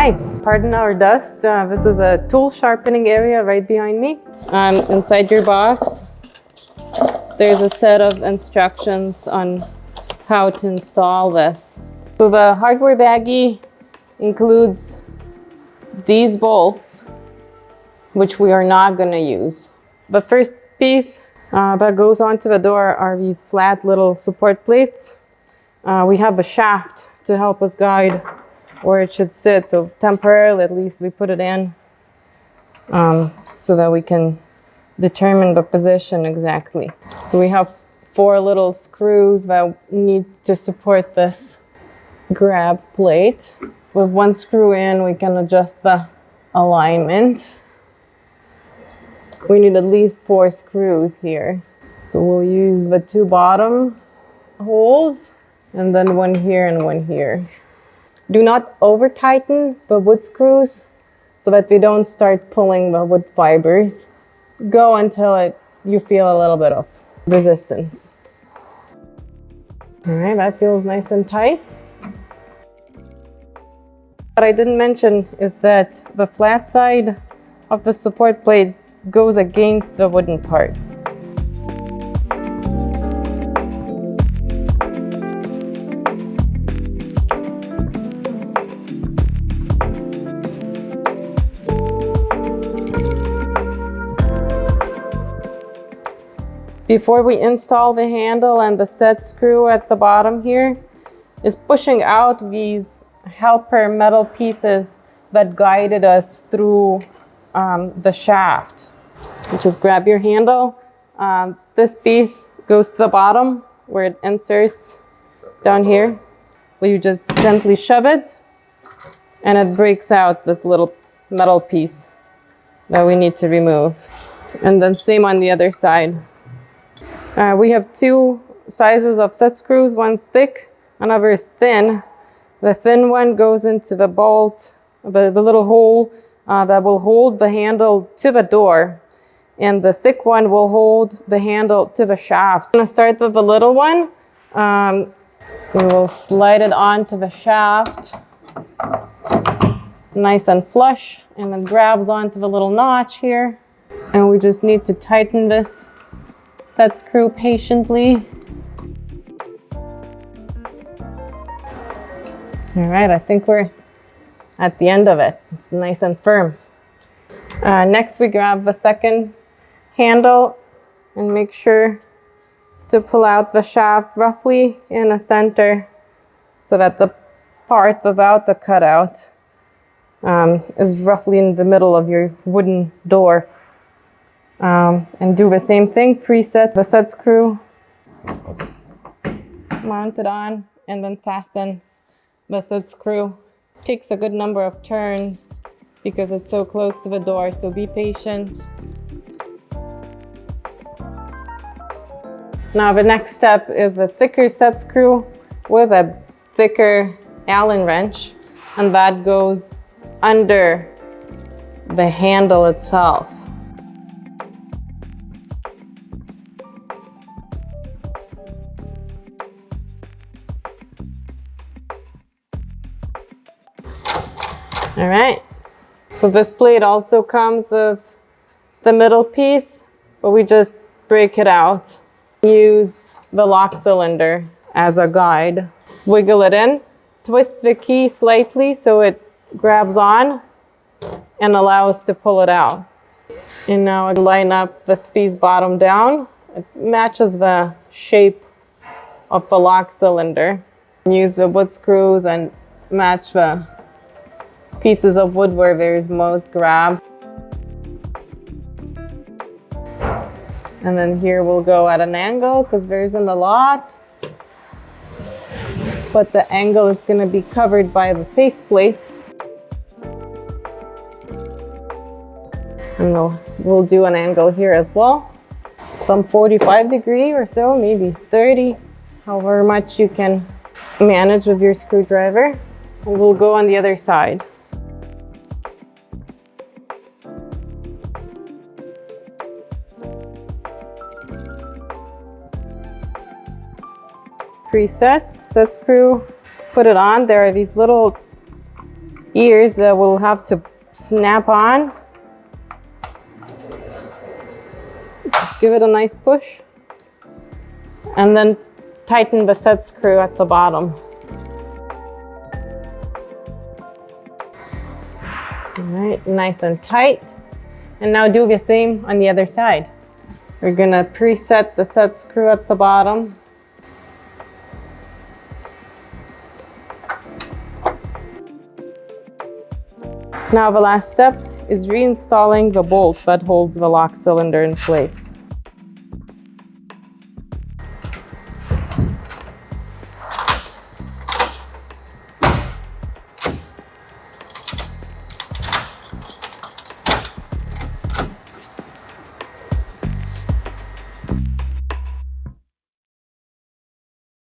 Hi, pardon our dust. This is a tool sharpening area right behind me. Inside your box, there's a set of instructions on how to install this. So the hardware baggie includes these bolts, which we are not going to use. The first piece that goes onto the door are these flat little support plates. We have a shaft to help us guide where it should sit. So temporarily, at least, we put it in so that we can determine the position exactly. So we have 4 little screws that need to support this grab plate. With 1 screw in, we can adjust the alignment. We need at least 4 screws here. So we'll use the 2 bottom holes and then 1 here and 1 here. Do not over tighten the wood screws so that they don't start pulling the wood fibers. Go until you feel a little bit of resistance. All right, that feels nice and tight. What I didn't mention is that the flat side of the support plate goes against the wooden part. Before we install the handle and the set screw at the bottom here is pushing out these helper metal pieces that guided us through the shaft. You just grab your handle. This piece goes to the bottom where it inserts down here. Where you just gently shove it and it breaks out this little metal piece that we need to remove. And then same on the other side. We have 2 sizes of set screws, one's thick, another is thin. The thin one goes into the bolt, the little hole that will hold the handle to the door. And the thick one will hold the handle to the shaft. I'm gonna start with the little one. We will slide it onto the shaft, nice and flush, and it grabs onto the little notch here. And we just need to tighten this set screw patiently. All right, I think we're at the end of it. It's nice and firm. Next, we grab the second handle and make sure to pull out the shaft roughly in the center so that the part without the cutout is roughly in the middle of your wooden door. And do the same thing, preset the set screw, mount it on, and then fasten the set screw. Takes a good number of turns because it's so close to the door, so be patient. Now the next step is a thicker set screw with a thicker Allen wrench, and that goes under the handle itself. All right, so this plate also comes with the middle piece, but we just break it out. Use the lock cylinder as a guide. Wiggle it in, twist the key slightly so it grabs on and allows to pull it out. And now I line up this piece bottom down. It matches the shape of the lock cylinder. Use the wood screws and match the pieces of wood where there's most grab. And then here we'll go at an angle because there isn't a lot. But the angle is going to be covered by the faceplate. And we'll do an angle here as well. Some 45 degree or so, maybe 30, however much you can manage with your screwdriver. And we'll go on the other side. Preset, set screw, put it on. There are these little ears that will have to snap on. Just give it a nice push. And then tighten the set screw at the bottom. All right, nice and tight. And now do the same on the other side. We're gonna preset the set screw at the bottom. Now the last step is reinstalling the bolt that holds the lock cylinder in place.